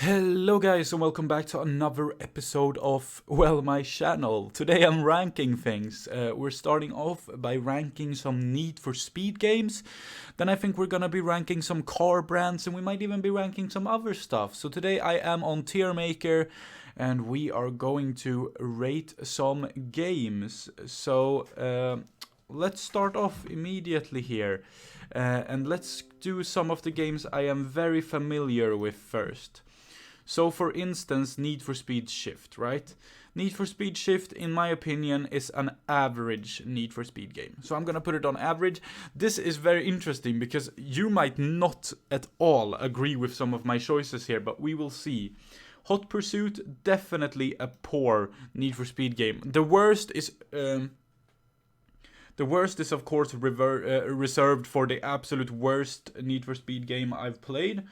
Hello guys and welcome back to another episode of, well, my channel. Today I'm ranking things. We're starting off by ranking some Need for Speed games. Then I think we're gonna be ranking some car brands and we might even be ranking some other stuff. So today I am on Tiermaker and we are going to rate some games. So let's start off immediately here. And let's do some of the games I am very familiar with first. So for instance, Need for Speed Shift, right? Need for Speed Shift, in my opinion, is an average Need for Speed game. So I'm gonna put it on average. This is very interesting because you might not at all agree with some of my choices here, but we will see. Hot Pursuit, definitely a poor Need for Speed game. The worst is of course reserved for the absolute worst Need for Speed game I've played.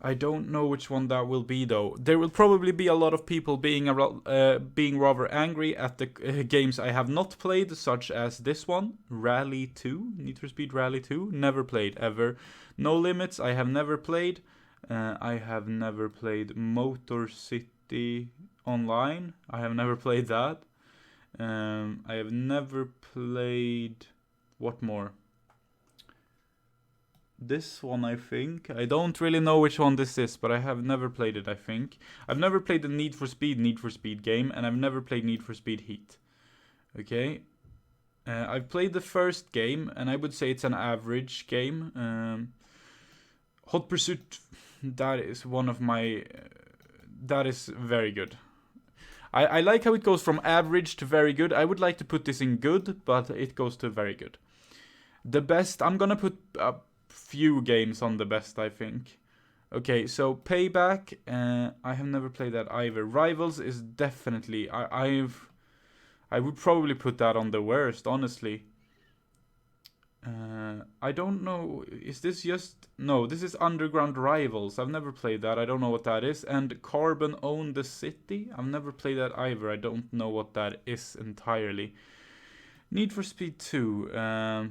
I don't know which one that will be though. There will probably be a lot of people being rather angry at the games I have not played, such as this one, Rally 2, Need for Speed Rally 2, never played ever. No Limits, I have never played. I have never played Motor City Online. I have never played that. I have never played... what more? This one, I think. I don't really know which one this is, but I have never played it, I think. I've never played the Need for Speed game, and I've never played Need for Speed Heat. Okay. I've played the first game, and I would say it's an average game. Hot Pursuit, that is one of my... that is very good. I like how it goes from average to very good. I would like to put this in good, but it goes to very good. The best, I'm gonna put a few games on the best, I think. Okay, so Payback, I have never played that either. Rivals is definitely, I would probably put that on the worst, honestly. I don't know, is this just... no, this is Underground Rivals. I've never played that, I don't know what that is. And Carbon Own the City, I've never played that either, I don't know what that is entirely. Need for Speed 2,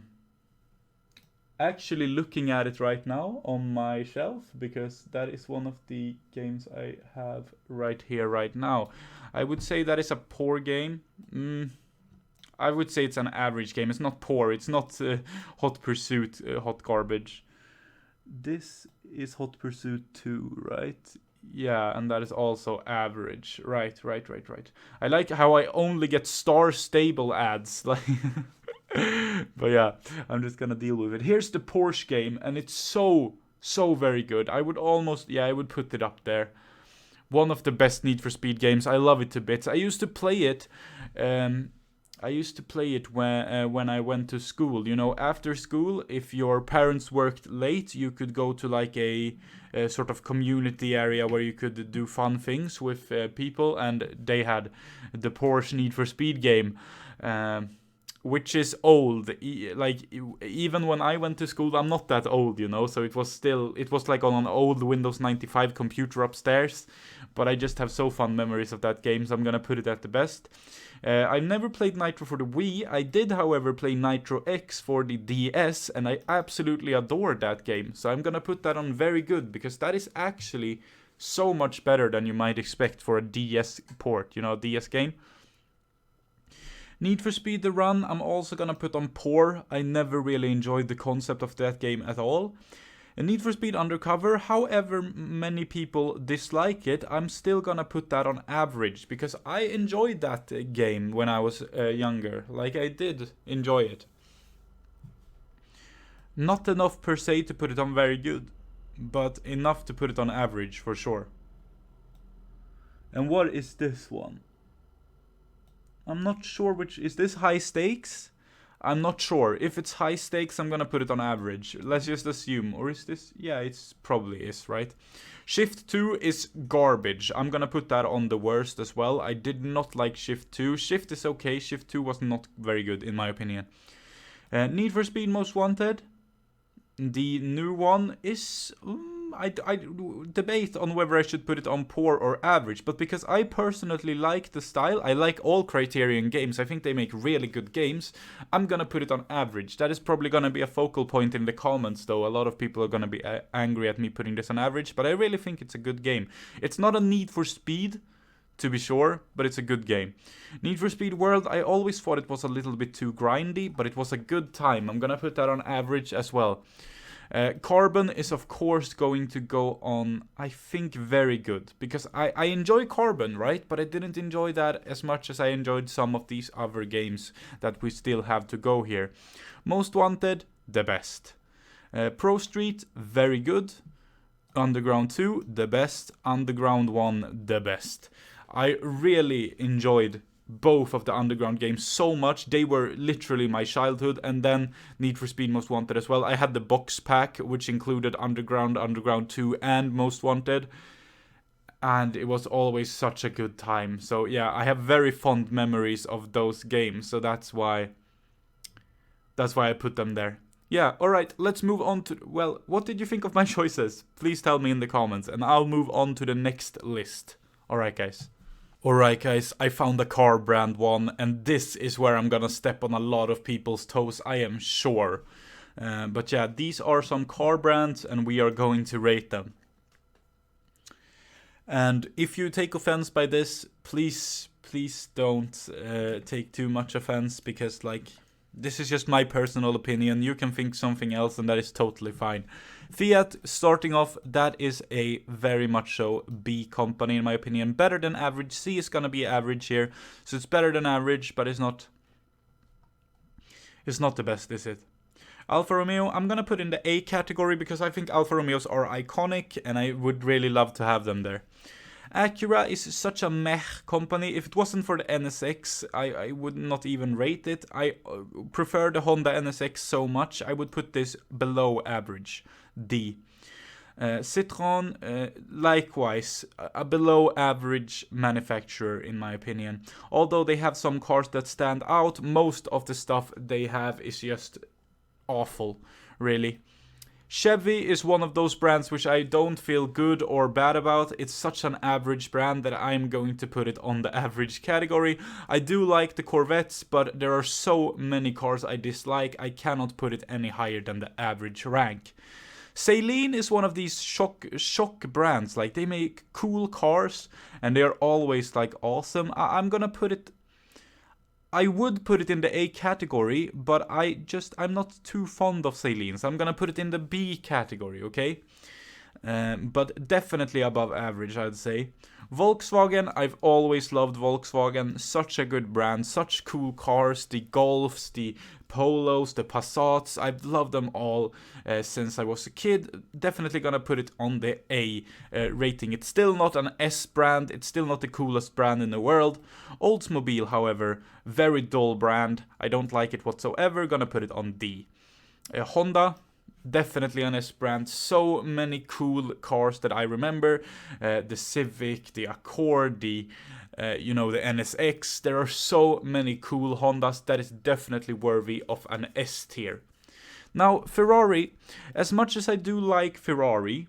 actually looking at it right now on my shelf, because that is one of the games I have right here, right now. I would say that is a poor game. I would say it's an average game. It's not poor. It's not Hot Pursuit, hot garbage. This is Hot Pursuit 2, right? Yeah, and that is also average. Right. I like how I only get Star Stable ads. Like, but yeah, I'm just gonna deal with it. Here's the Porsche game, and it's so very good. I would almost, yeah, I would put it up there. One of the best Need for Speed games. I love it to bits. I used to play it. When I went to school. You know, after school, if your parents worked late, you could go to like a sort of community area where you could do fun things with people, and they had the Porsche Need for Speed game, which is old. Even when I went to school, I'm not that old, you know, so it was like on an old Windows 95 computer upstairs, but I just have so fond memories of that game, so I'm gonna put it at the best. I've never played Nitro for the Wii. I did, however, play Nitro X for the DS, and I absolutely adored that game. So I'm gonna put that on very good, because that is actually so much better than you might expect for a DS port, you know, a DS game. Need for Speed The Run, I'm also gonna put on poor. I never really enjoyed the concept of that game at all. And Need for Speed Undercover, however many people dislike it, I'm still gonna put that on average, because I enjoyed that game when I was younger. Like, I did enjoy it. Not enough per se to put it on very good, but enough to put it on average for sure. And what is this one? I'm not sure which... is this High Stakes? I'm not sure. If it's High Stakes, I'm gonna put it on average. Let's just assume. Or is this... yeah, it's probably is, right? Shift 2 is garbage. I'm gonna put that on the worst as well. I did not like Shift 2. Shift is okay. Shift 2 was not very good, in my opinion. Need for Speed Most Wanted. The new one is I debate on whether I should put it on poor or average, but because I personally like the style, I like all Criterion games, I think they make really good games, I'm gonna put it on average. That is probably gonna be a focal point in the comments, though. A lot of people are gonna be angry at me putting this on average, but I really think it's a good game. It's not a Need for Speed, to be sure, but it's a good game. Need for Speed World, I always thought it was a little bit too grindy, but it was a good time. I'm gonna put that on average as well. Carbon is of course going to go on, I think, very good, because I enjoy Carbon, right? But I didn't enjoy that as much as I enjoyed some of these other games that we still have to go here. Most Wanted, the best. Pro Street, very good. Underground 2, the best. Underground 1, the best. I really enjoyed both of the Underground games so much. They were literally my childhood. And then Need for Speed Most Wanted as well. I had the box pack, which included Underground, Underground 2, and Most Wanted. And it was always such a good time. So yeah, I have very fond memories of those games. So that's why I put them there. Yeah, alright, let's move on to... Well, what did you think of my choices? Please tell me in the comments, and I'll move on to the next list. Alright, guys. Alright, guys, I found a car brand one, and this is where I'm gonna step on a lot of people's toes, I am sure. But yeah, these are some car brands, and we are going to rate them. And if you take offense by this, please don't take too much offense, because, like... This is just my personal opinion. You can think something else, and that is totally fine. Fiat, starting off, that is a very much so B company, in my opinion. Better than average. C is gonna be average here. So it's better than average, but it's not the best, is it? Alfa Romeo, I'm gonna put in the A category, because I think Alfa Romeos are iconic, and I would really love to have them there. Acura is such a meh company. If it wasn't for the NSX, I would not even rate it. I prefer the Honda NSX so much, I would put this below average, D. Citroën, likewise, a below average manufacturer in my opinion. Although they have some cars that stand out, most of the stuff they have is just awful, really. Chevy is one of those brands which I don't feel good or bad about. It's such an average brand that I'm going to put it on the average category. I do like the Corvettes, but there are so many cars I dislike, I cannot put it any higher than the average rank. Saleen is one of these shock brands. Like, they make cool cars, and they're always, like, awesome. I'm gonna put it... I would put it in the A category, but I'm not too fond of Saleen, so I'm gonna put it in the B category, okay? But definitely above average, I'd say. Volkswagen, I've always loved Volkswagen. Such a good brand, such cool cars, the Golfs, the Polos, the Passats. I've loved them all since I was a kid. Definitely gonna put it on the A rating. It's still not an S brand, it's still not the coolest brand in the world. Oldsmobile, however, very dull brand. I don't like it whatsoever, gonna put it on D. Honda, definitely an S brand. So many cool cars that I remember. The Civic, the Accord, the NSX. There are so many cool Hondas that is definitely worthy of an S tier. Now, Ferrari, as much as I do like Ferrari,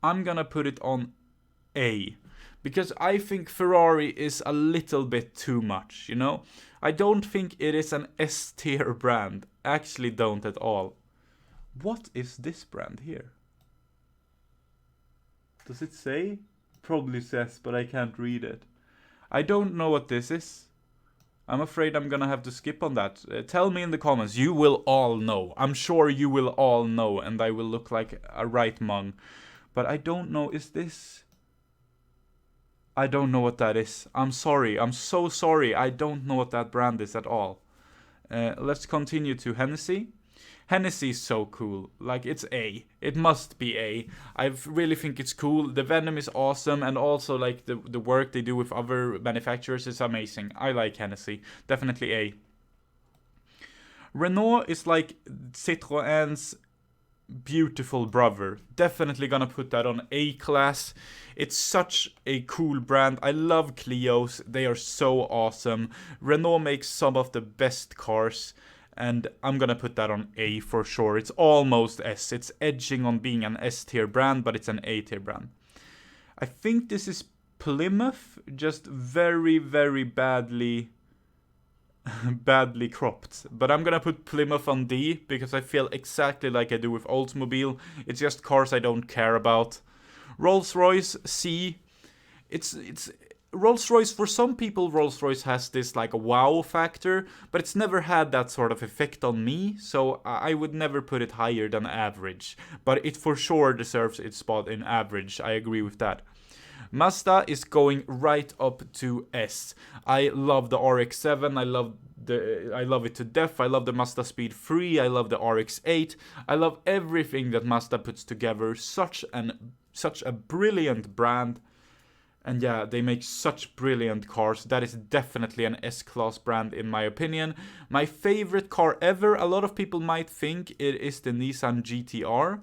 I'm gonna put it on A. Because I think Ferrari is a little bit too much, you know? I don't think it is an S tier brand. Actually don't at all. What is this brand here? Does it say? Probably says, but I can't read it. I don't know what this is. I'm afraid I'm gonna have to skip on that. Tell me in the comments. You will all know. I'm sure you will all know, and I will look like a right mong. But I don't know. Is this... I don't know what that is. I'm sorry. I'm so sorry. I don't know what that brand is at all. Let's continue to Hennessy. Hennessy is so cool. Like, it's A. It must be A. I really think it's cool. The Venom is awesome, and also, like, the work they do with other manufacturers is amazing. I like Hennessy. Definitely A. Renault is like Citroën's beautiful brother. Definitely gonna put that on A class. It's such a cool brand. I love Clios. They are so awesome. Renault makes some of the best cars. and I'm gonna put that on A for sure. It's almost S. It's edging on being an S tier brand, but it's an A tier brand. I think this is Plymouth, just very, very badly cropped. But I'm gonna put Plymouth on D because I feel exactly like I do with Oldsmobile. It's just cars I don't care about. Rolls-Royce C. It's Rolls-Royce, for some people, Rolls-Royce has this like a wow factor, but it's never had that sort of effect on me, so I would never put it higher than average. But it for sure deserves its spot in average, I agree with that. Mazda is going right up to S. I love the RX-7, I love it to death. I love the Mazda Speed 3, I love the RX-8. I love everything that Mazda puts together. Such a brilliant brand. And yeah, they make such brilliant cars. That is definitely an S-Class brand in my opinion. My favorite car ever, a lot of people might think it is the Nissan GT-R.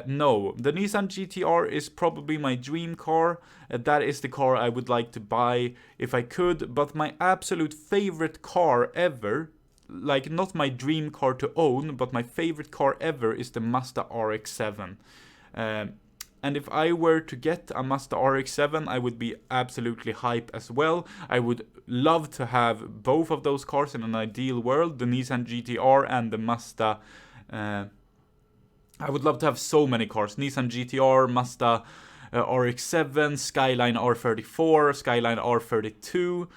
No, the Nissan GT-R is probably my dream car. That is the car I would like to buy if I could. But my absolute favorite car ever, like not my dream car to own, but my favorite car ever is the Mazda RX-7. And if I were to get a Mazda RX-7, I would be absolutely hype as well. I would love to have both of those cars in an ideal world, the Nissan GT-R and the Mazda. I would love to have so many cars. Nissan GT-R, Mazda RX-7, Skyline R34, Skyline R32,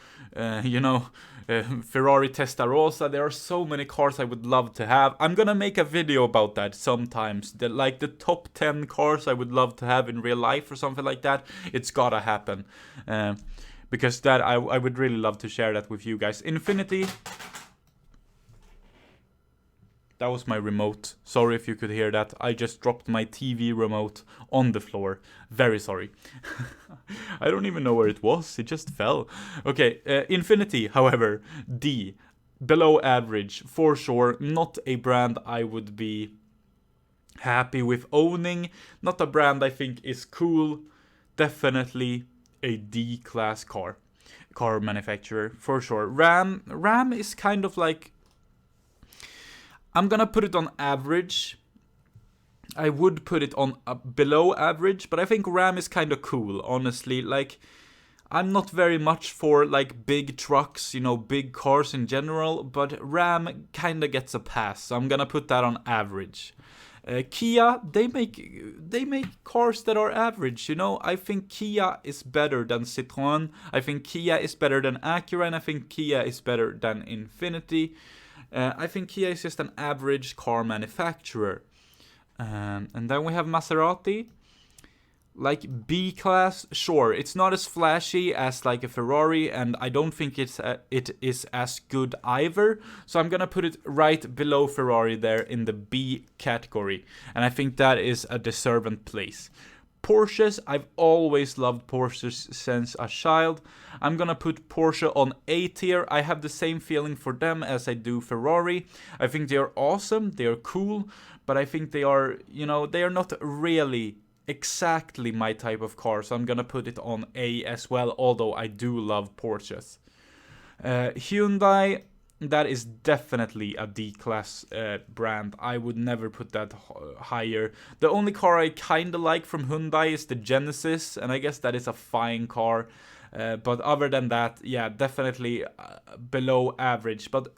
Ferrari Testarossa. There are so many cars I would love to have. I'm gonna make a video about that sometimes. The top 10 cars I would love to have in real life or something like that. It's gotta happen. Because that I would really love to share that with you guys. Infiniti. That was my remote. Sorry if you could hear that. I just dropped my TV remote on the floor. Very sorry. I don't even know where it was. It just fell. Okay, Infiniti, however, D. Below average, for sure. Not a brand I would be happy with owning. Not a brand I think is cool. Definitely a D-class car manufacturer, for sure. Ram is kind of like... I'm gonna put it on average. I would put it on below average, but I think Ram is kind of cool, honestly. Like, I'm not very much for like big trucks, big cars in general, but Ram kind of gets a pass, so I'm gonna put that on average. Kia, they make cars that are average, I think Kia is better than Citroën. I think Kia is better than Acura, and I think Kia is better than Infiniti. I think Kia is just an average car manufacturer. And then we have Maserati. Like B-class, sure. It's not as flashy as like a Ferrari, and I don't think it is as good either. So I'm gonna put it right below Ferrari there in the B category. And I think that is a deserved place. Porsches, I've always loved Porsches since a child. I'm gonna put Porsche on A tier. I have the same feeling for them as I do Ferrari. I think they are awesome, they are cool, but I think they are, they are not really exactly my type of car, so I'm gonna put it on A as well, although I do love Porsches. Hyundai, that is definitely a D-class brand. I would never put that higher. The only car I kind of like from Hyundai is the Genesis, and I guess that is a fine car. But other than that, yeah, definitely below average. But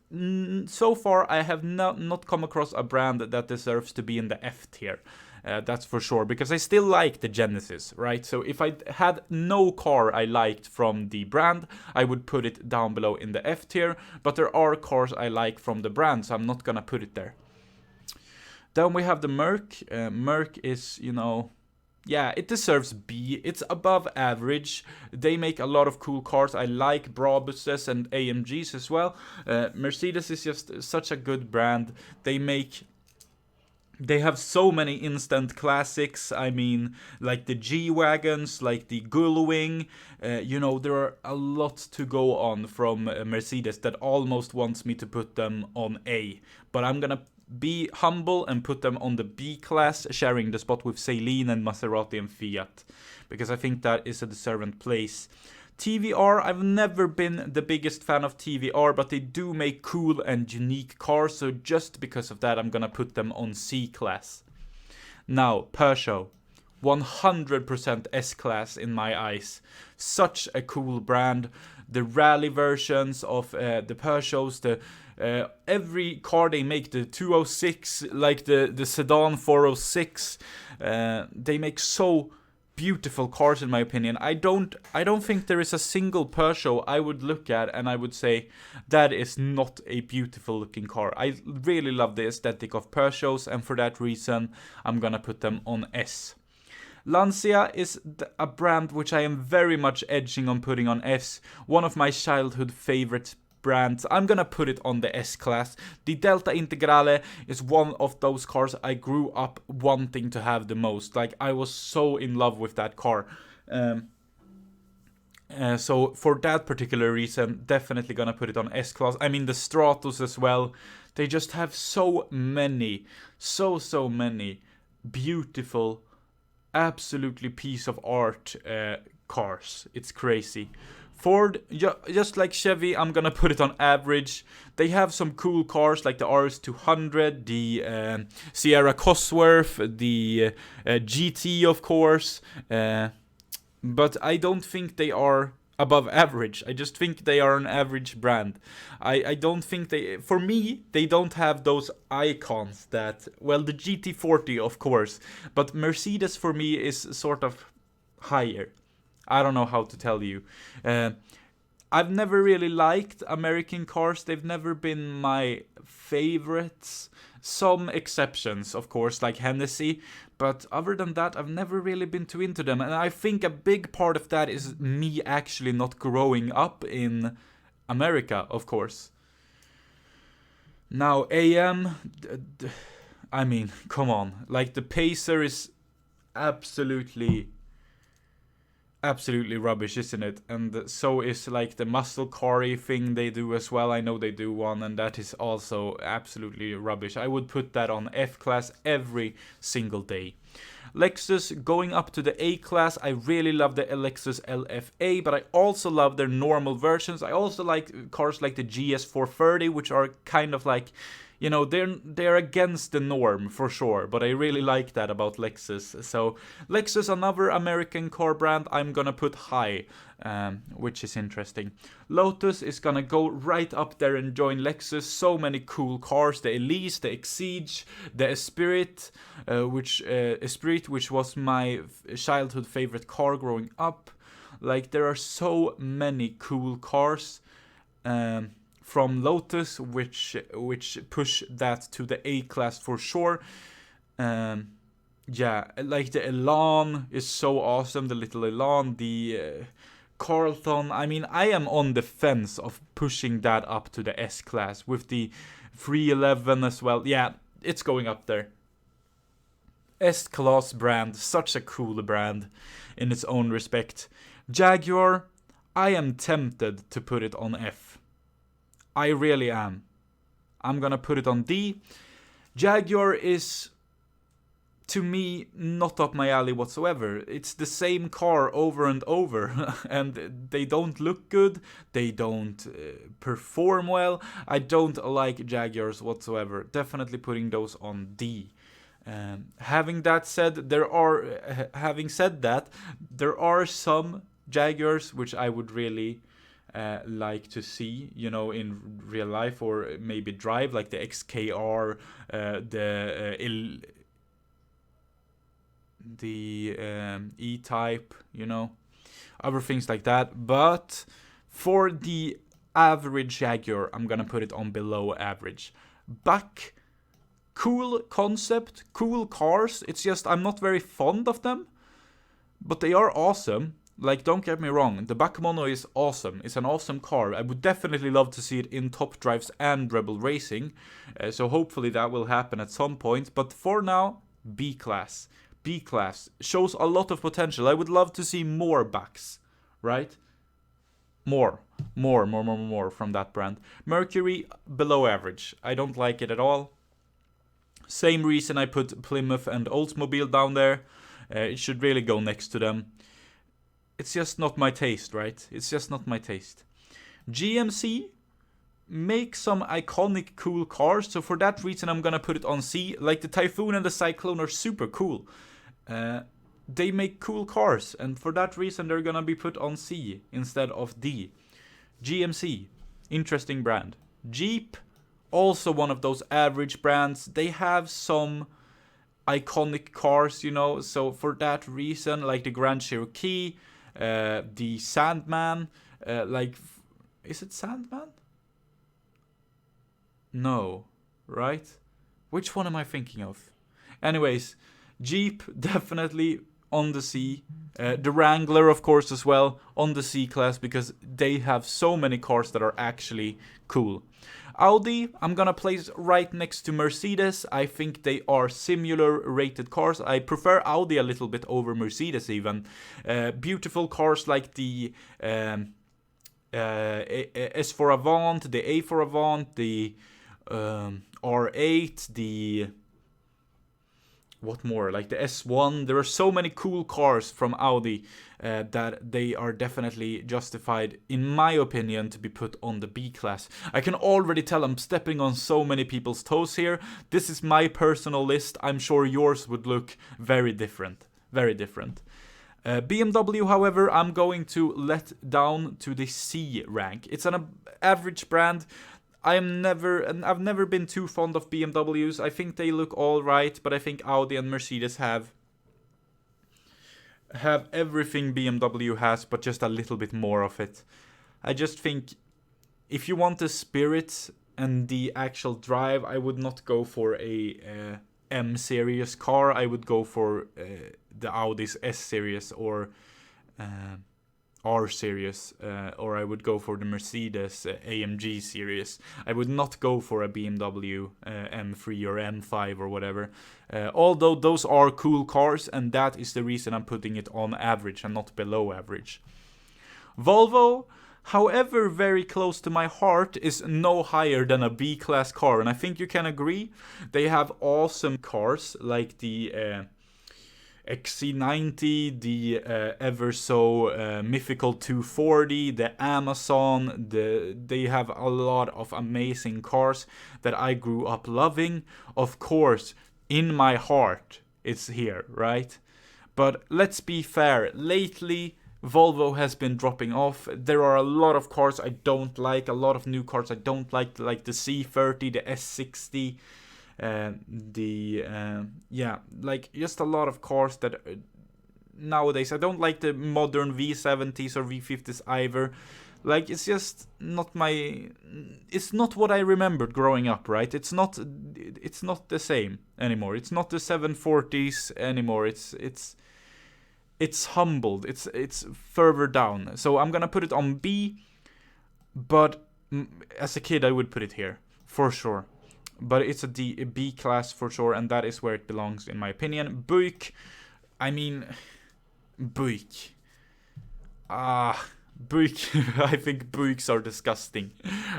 so far, I have not come across a brand that deserves to be in the F tier. That's for sure, because I still like the Genesis, right? So if I had no car I liked from the brand, I would put it down below in the F tier, but there are cars I like from the brand, so I'm not gonna put it there. Then we have the Merc. Merc is, yeah, it deserves B. It's above average. They make a lot of cool cars. I like Brabuses and AMGs as well. Mercedes is just such a good brand. They have so many instant classics. I mean, like the G-Wagons, like the Gullwing. There are a lot to go on from Mercedes that almost wants me to put them on A. But I'm gonna be humble and put them on the B class, sharing the spot with Celine and Maserati and Fiat. Because I think that is a deserved place. TVR, I've never been the biggest fan of TVR, but they do make cool and unique cars, so just because of that, I'm gonna put them on C-Class. Now, Peugeot. 100% S-Class in my eyes. Such a cool brand. The rally versions of the Peugeots, every car they make, the 206, like the sedan 406, they make so beautiful cars in my opinion. I don't think there is a single Peugeot I would look at and I would say that is not a beautiful looking car. I really love the aesthetic of Peugeots, and for that reason I'm gonna put them on S. Lancia is a brand which I am very much edging on putting on S. One of my childhood favorite brands. I'm gonna put it on the S-Class. The Delta Integrale is one of those cars I grew up wanting to have the most. Like, I was so in love with that car. So for that particular reason, definitely gonna put it on S-Class. I mean, the Stratos as well. They just have so many beautiful, absolutely piece of art cars. It's crazy. Ford, just like Chevy, I'm gonna put it on average. They have some cool cars like the RS200, the Sierra Cosworth, the GT, of course. But I don't think they are above average. I just think they are an average brand. I don't think for me, they don't have those icons that, well, the GT40, of course. But Mercedes for me is sort of higher. I don't know how to tell you. I've never really liked American cars. They've never been my favorites. Some exceptions, of course, like Hennessy. But other than that, I've never really been too into them. And I think a big part of that is me actually not growing up in America, of course. Now, AM, I mean, come on. Like, the Pacer is absolutely rubbish, isn't it? And so is like the muscle car thing they do as well. I know they do one, and that is also absolutely rubbish. I would put that on F-Class every single day. Lexus going up to the A-Class. I really love the Lexus LFA, but I also love their normal versions. I also like cars like the GS430, which are kind of like, you know, they're against the norm for sure, but I really like that about Lexus. So Lexus, another American car brand, I'm gonna put high, which is interesting. Lotus is gonna go right up there and join Lexus. So many cool cars: the Elise, the Exige, the Esprit, which was my childhood favorite car growing up. Like, there are so many cool cars. From Lotus, which push that to the A-Class for sure. Yeah, like the Elan is so awesome, the little Elan, the Carlton. I mean, I am on the fence of pushing that up to the S-Class with the 311 as well. Yeah, it's going up there. S-Class brand, such a cool brand in its own respect. Jaguar, I am tempted to put it on F. I really am. I'm gonna put it on D. Jaguar is, to me, not up my alley whatsoever. It's the same car over and over, and they don't look good, they don't perform well. I don't like Jaguars whatsoever. Definitely putting those on D. Having said that, there are some Jaguars which I would really like to see, you know, in real life or maybe drive, like the XKR, the E-Type, you know, other things like that. But for the average Jaguar, I'm gonna put it on below average. Back, cool concept, cool cars. It's just I'm not very fond of them, but they are awesome. Like, don't get me wrong, the Bakemono is awesome. It's an awesome car. I would definitely love to see it in Top Drives and Rebel Racing. So hopefully that will happen at some point. But for now, B-Class. B-Class shows a lot of potential. I would love to see more backs, right? More from that brand. Mercury, below average. I don't like it at all. Same reason I put Plymouth and Oldsmobile down there. It should really go next to them. it's just not my taste, right? It's just not my taste. GMC make some iconic cool cars, so for that reason I'm gonna put it on C. Like the Typhoon and the Cyclone are super cool. They make cool cars, and for that reason they're gonna be put on C instead of D. GMC, interesting brand. Jeep, also one of those average brands. They have some iconic cars, you know, so for that reason, like the Grand Cherokee, the Sandman, is it Sandman? No, right? Which one am I thinking of? Anyways, Jeep definitely on the C. The Wrangler, of course, as well on the C class because they have so many cars that are actually cool. Audi, I'm gonna place right next to Mercedes. I think they are similar rated cars. I prefer Audi a little bit over Mercedes even. Beautiful cars like the S for Avant, the A for Avant, the R8, the... what more? Like the S1. There are so many cool cars from Audi that they are definitely justified, in my opinion, to be put on the B class. I can already tell I'm stepping on so many people's toes here. This is my personal list. I'm sure yours would look very different. Very different. BMW, however, I'm going to let down to the C rank. It's an average brand. I've never been too fond of BMWs. I think they look all right, but I think Audi and Mercedes have everything BMW has, but just a little bit more of it. I just think if you want the spirit and the actual drive, I would not go for a M series car. I would go for the Audi's S series or R series, or I would go for the Mercedes AMG series. I would not go for a BMW M3 or M5 or whatever. Although those are cool cars, and that is the reason I'm putting it on average and not below average. Volvo, however very close to my heart, is no higher than a B-class car, and I think you can agree. They have awesome cars like the XC90, the ever so mythical 240, the Amazon. They have a lot of amazing cars that I grew up loving. Of course, in my heart, it's here, right? But let's be fair. Lately, Volvo has been dropping off. There are a lot of cars I don't like, a lot of new cars I don't like the C30, the S60. Like just a lot of cars that nowadays I don't like the modern V70s or V50s either. Like it's just not it's not what I remembered growing up, right? It's not the same anymore. It's not the 740s anymore. It's humbled. It's further down. So I'm gonna put it on B, but as a kid I would put it here for sure. But it's a B class for sure, and that is where it belongs in my opinion. Buick, Buick. Buick. I think Buicks are disgusting.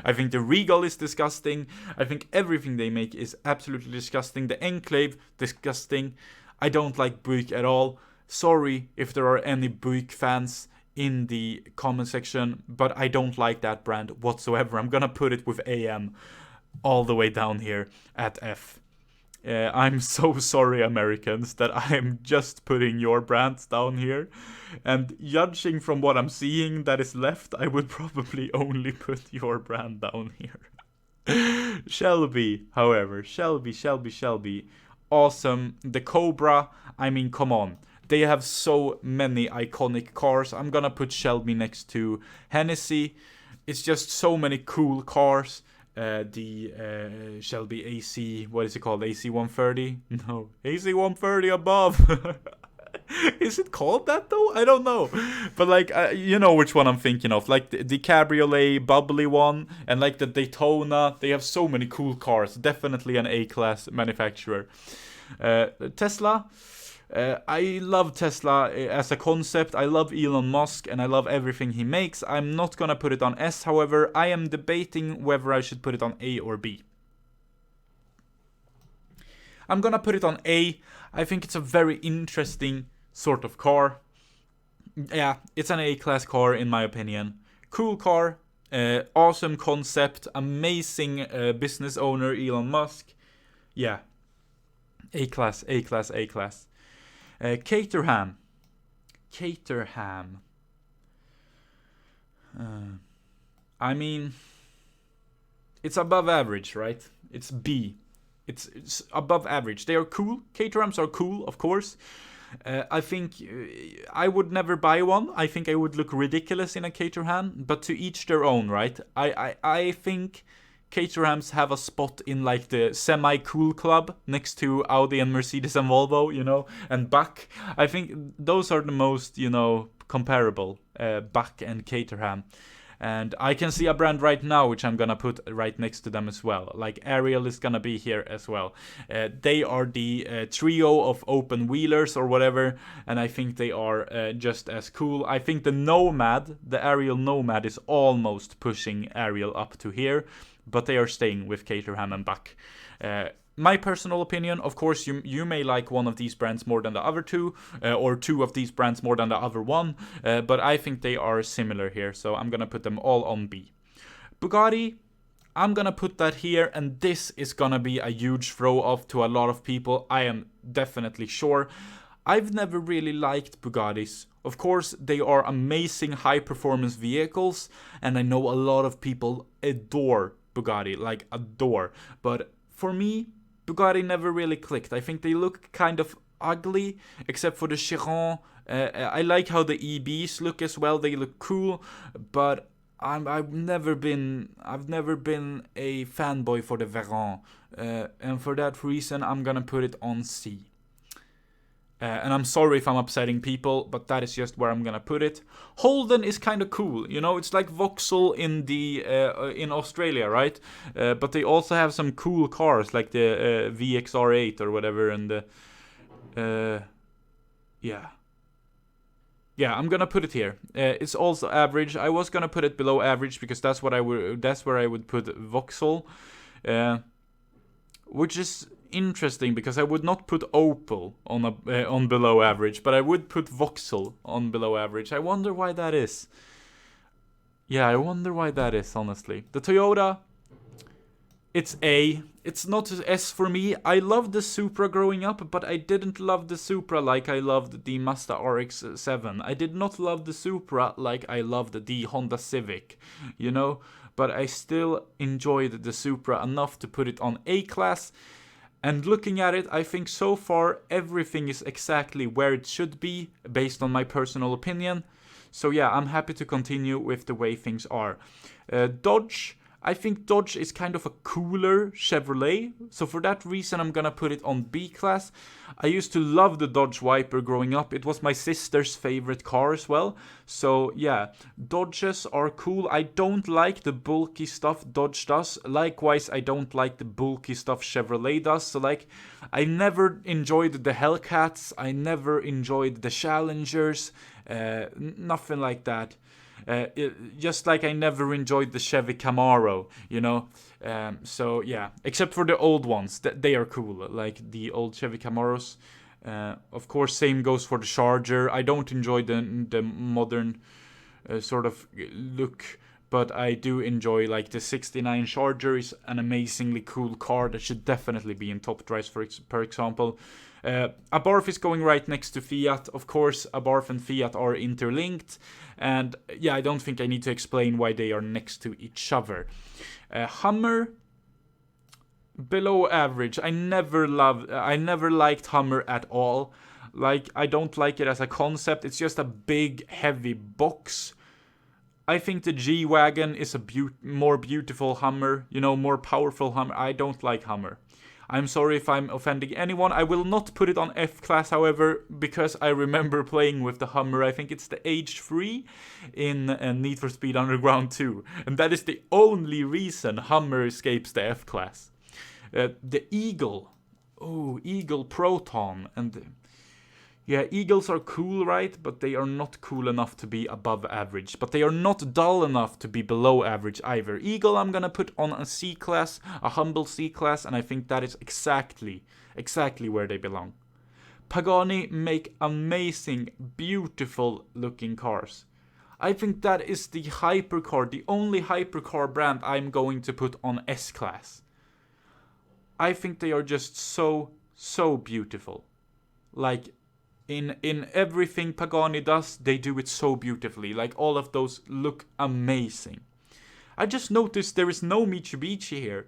I think the Regal is disgusting. I think everything they make is absolutely disgusting. The Enclave, disgusting. I don't like Buick at all. Sorry if there are any Buick fans in the comment section, but I don't like that brand whatsoever. I'm gonna put it with AM all the way down here at F. I'm so sorry, Americans, that I'm just putting your brands down here. And judging from what I'm seeing that is left, I would probably only put your brand down here. Shelby, however, Shelby. Awesome. The Cobra, come on. They have so many iconic cars. I'm gonna put Shelby next to Hennessy. It's just so many cool cars. The Shelby AC, what is it called? AC 130? No, AC 130 above. Is it called that though? I don't know. But like, you know which one I'm thinking of. Like the Cabriolet bubbly one, and like the Daytona. They have so many cool cars. Definitely an A-class manufacturer. Tesla. I love Tesla as a concept. I love Elon Musk and I love everything he makes. I'm not gonna put it on S, however. I am debating whether I should put it on A or B. I'm gonna put it on A. I think it's a very interesting sort of car. Yeah, it's an A-class car in my opinion. Cool car, awesome concept, amazing business owner Elon Musk. Yeah, A-class, A-class, A-class. Caterham. Caterham. I mean, it's above average, right? It's B. It's above average. They are cool. Caterhams are cool, of course. I think I would never buy one. I think I would look ridiculous in a Caterham, but to each their own, right? I think Caterhams have a spot in like the semi-cool club next to Audi and Mercedes and Volvo, you know, and Bach. I think those are the most, you know, comparable, Bach and Caterham. And I can see a brand right now which I'm gonna put right next to them as well. Like Ariel is gonna be here as well. They are the trio of open wheelers or whatever, and I think they are just as cool. I think the Nomad, the Ariel Nomad, is almost pushing Ariel up to here, but they are staying with Caterham and Bach. My personal opinion, of course, you may like one of these brands more than the other two, or two of these brands more than the other one, but I think they are similar here, so I'm gonna put them all on B. Bugatti, I'm gonna put that here, and this is gonna be a huge throw-off to a lot of people, I am definitely sure. I've never really liked Bugattis. Of course, they are amazing high-performance vehicles, and I know a lot of people adore Bugatti, like adore, but for me, Bugatti never really clicked. I think they look kind of ugly, except for the Chiron. I like how the EBs look as well. They look cool, but I've never been a fanboy for the Veyron, and for that reason, I'm gonna put it on C. And I'm sorry if I'm upsetting people, but that is just where I'm gonna put it. Holden is kind of cool, you know. It's like Vauxhall in the in Australia, right? But they also have some cool cars like the VXR8 or whatever, and the yeah. I'm gonna put it here. It's also average. I was gonna put it below average because that's where I would put Vauxhall, which is interesting because I would not put Opel on below average, but I would put Vauxhall on below average. I wonder why that is. Yeah, I wonder why that is, honestly. The Toyota, it's A. It's not S for me. I loved the Supra growing up, but I didn't love the Supra like I loved the Mazda RX-7. I did not love the Supra like I loved the Honda Civic, you know? But I still enjoyed the Supra enough to put it on A-class. And looking at it, I think so far everything is exactly where it should be, based on my personal opinion. So yeah, I'm happy to continue with the way things are. Dodge, I think Dodge is kind of a cooler Chevrolet, so for that reason I'm gonna put it on B class. I used to love the Dodge Viper growing up. It was my sister's favorite car as well. So yeah, Dodges are cool. I don't like the bulky stuff Dodge does. Likewise, I don't like the bulky stuff Chevrolet does. So like, I never enjoyed the Hellcats. I never enjoyed the Challengers. Nothing like that. Just like I never enjoyed the Chevy Camaro, you know. So yeah, except for the old ones, they are cool, like the old Chevy Camaros. Of course, same goes for the Charger. I don't enjoy the modern sort of look, but I do enjoy like the 69 Charger is an amazingly cool car that should definitely be in top drives, for example. Abarth is going right next to Fiat. Of course, Abarth and Fiat are interlinked, and yeah, I don't think I need to explain why they are next to each other. Hummer, below average. I never liked Hummer at all. Like, I don't like it as a concept. It's just a big, heavy box. I think the G-Wagon is a more beautiful Hummer, you know, more powerful Hummer. I don't like Hummer. I'm sorry if I'm offending anyone. I will not put it on F-Class, however, because I remember playing with the Hummer. I think it's the H3 in Need for Speed Underground 2. And that is the only reason Hummer escapes the F-Class. The Eagle. Oh, Eagle Proton. And yeah, Eagles are cool, right? But they are not cool enough to be above average. But they are not dull enough to be below average either. Eagle I'm gonna put on a C class, a humble C class, and I think that is exactly where they belong. Pagani make amazing, beautiful looking cars. I think that is the hypercar, the only hypercar brand I'm going to put on S-Class. I think they are just so beautiful. Like, in everything Pagani does, they do it so beautifully. Like, all of those look amazing. I just noticed there is no Mitsubishi here.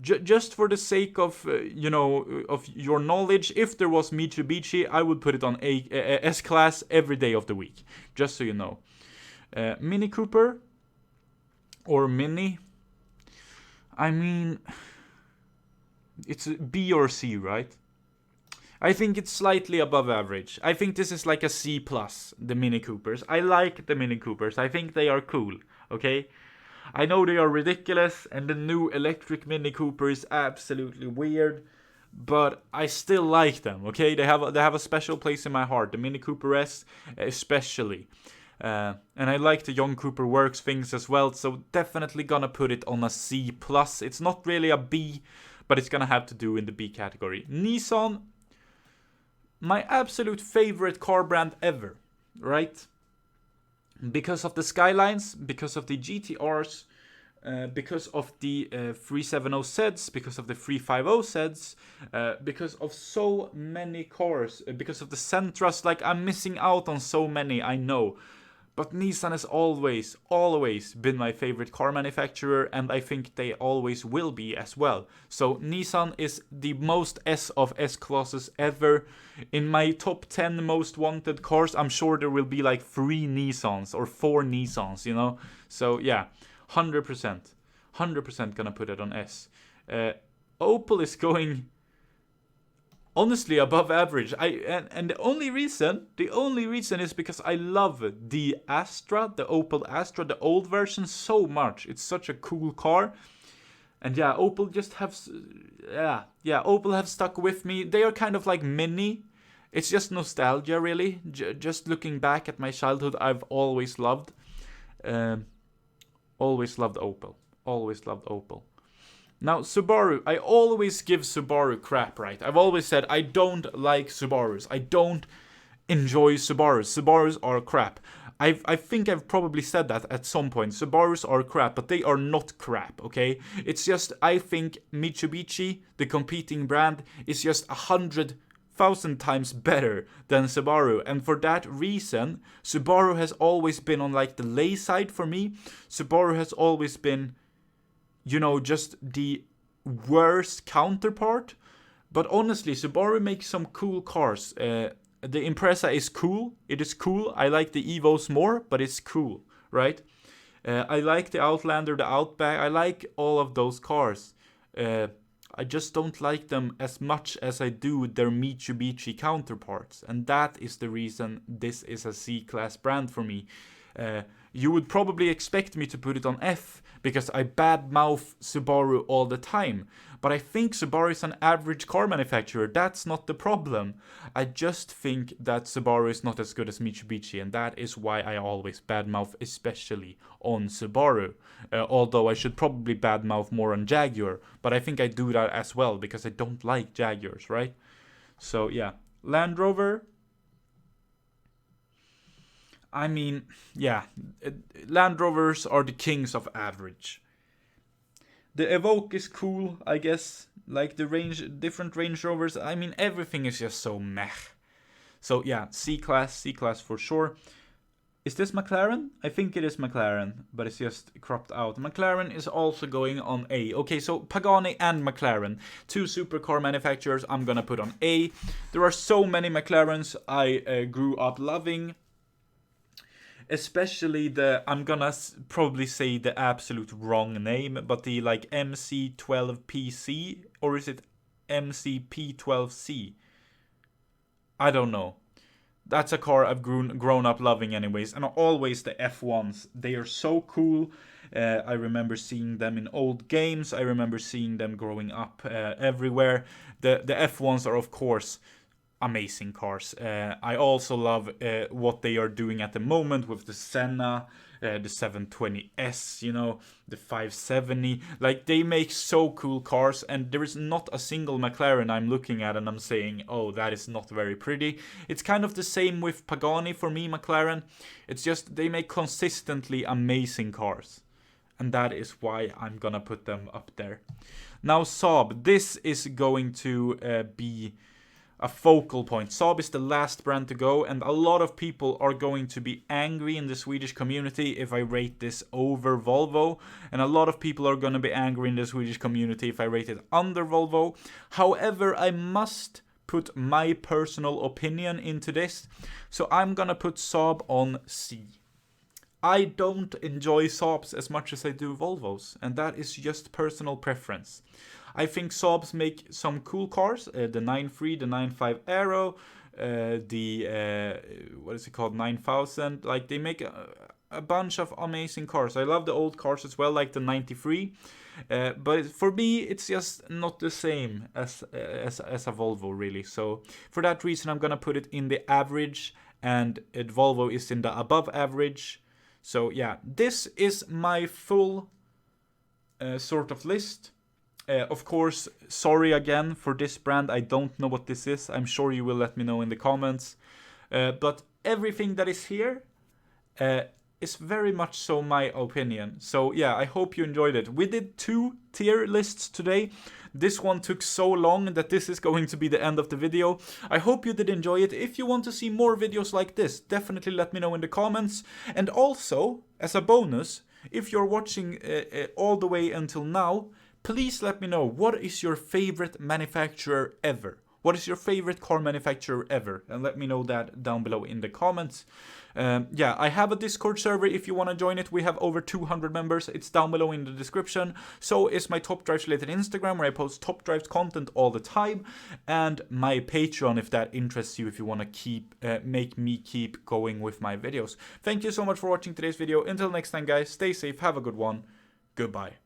Just for the sake of, of your knowledge, if there was Mitsubishi, I would put it on a S-Class every day of the week. Just so you know. Mini Cooper or Mini. I mean, it's B or C, right? I think it's slightly above average. I think this is like a C+, the Mini Coopers. I like the Mini Coopers. I think they are cool, okay? I know they are ridiculous, and the new electric Mini Cooper is absolutely weird, but I still like them, okay? They have a special place in my heart, the Mini Cooper S especially. And I like the Young Cooper Works things as well, so definitely gonna put it on a C+. It's not really a B, but it's gonna have to do in the B category. Nissan, my absolute favorite car brand ever, right? Because of the Skylines, because of the GTRs, because of the 370 SEDs, because of the 350 SEDs, because of so many cars, because of the Sentras. Like, I'm missing out on so many, I know. But Nissan has always been my favorite car manufacturer, and I think they always will be as well. So Nissan is the most S of S-classes ever. In my top 10 most wanted cars, I'm sure there will be like 3 Nissans or 4 Nissans, you know? So yeah, 100%. 100% gonna put it on S. Opel is going... honestly, above average. And the only reason is because I love the Astra, the Opel Astra, the old version so much. It's such a cool car. And yeah, Opel just have, Opel have stuck with me. They are kind of like Mini. It's just nostalgia, really. Just looking back at my childhood, I've always loved Opel. Always loved Opel. Now, Subaru, I always give Subaru crap, right? I've always said I don't like Subarus. I don't enjoy Subarus. Subarus are crap. I think I've probably said that at some point. Subarus are crap, but they are not crap, okay? It's just, I think Mitsubishi, the competing brand, is just 100,000 times better than Subaru. And for that reason, Subaru has always been on like the lay side for me. Subaru has always been, you know, just the worst counterpart. But honestly, Subaru makes some cool cars. The Impreza is cool. It is cool. I like the Evos more, but it's cool, right? I like the Outlander, the Outback. I like all of those cars. I just don't like them as much as I do their Mitsubishi counterparts. And that is the reason this is a C-class brand for me. You would probably expect me to put it on F, because I badmouth Subaru all the time. But I think Subaru is an average car manufacturer. That's not the problem. I just think that Subaru is not as good as Mitsubishi, and that is why I always badmouth, especially on Subaru. Although I should probably badmouth more on Jaguar, but I think I do that as well, because I don't like Jaguars, right? So yeah, Land Rover... I mean, yeah, Land Rovers are the kings of average. The Evoque is cool, I guess. Like the different Range Rovers. I mean, everything is just so meh. So yeah, C-class for sure. Is this McLaren? I think it is McLaren, but it's just cropped out. McLaren is also going on A. Okay, so Pagani and McLaren, 2 supercar manufacturers, I'm gonna put on A. There are so many McLarens I grew up loving. Especially the, I'm gonna probably say the absolute wrong name, but the like MC12PC, or is it MCP12C? I don't know. That's a car I've grown up loving anyways, and always the F1s. They are so cool. I remember seeing them in old games. I remember seeing them growing up everywhere. The F1s are, of course, amazing cars. I also love what they are doing at the moment with the Senna, the 720S, you know, the 570. Like, they make so cool cars, and there is not a single McLaren I'm looking at and I'm saying, oh, that is not very pretty. It's kind of the same with Pagani for me, McLaren. It's just they make consistently amazing cars, and that is why I'm gonna put them up there. Now Saab, this is going to be a focal point. Saab is the last brand to go, and a lot of people are going to be angry in the Swedish community if I rate this over Volvo, and a lot of people are going to be angry in the Swedish community if I rate it under Volvo. However, I must put my personal opinion into this, so I'm gonna put Saab on C. I don't enjoy Saabs as much as I do Volvos, and that is just personal preference. I think Saabs make some cool cars, the 9.3, the 9.5 Aero, what is it called, 9000. Like, they make a bunch of amazing cars. I love the old cars as well, like the 93. But for me, it's just not the same as a Volvo, really. So for that reason, I'm gonna put it in the average, and Volvo is in the above average. So yeah, this is my full sort of list. Of course, sorry again for this brand. I don't know what this is. I'm sure you will let me know in the comments. But everything that is here is very much so my opinion. So yeah, I hope you enjoyed it. We did 2 tier lists today. This one took so long that this is going to be the end of the video. I hope you did enjoy it. If you want to see more videos like this, definitely let me know in the comments. And also, as a bonus, if you're watching all the way until now, please let me know, what is your favorite manufacturer ever? What is your favorite car manufacturer ever? And let me know that down below in the comments. Yeah, I have a Discord server if you want to join it. We have over 200 members. It's down below in the description. So is my Top Drives related Instagram, where I post Top Drives content all the time. And my Patreon, if that interests you, if you want to keep make me keep going with my videos. Thank you so much for watching today's video. Until next time, guys, stay safe, have a good one. Goodbye.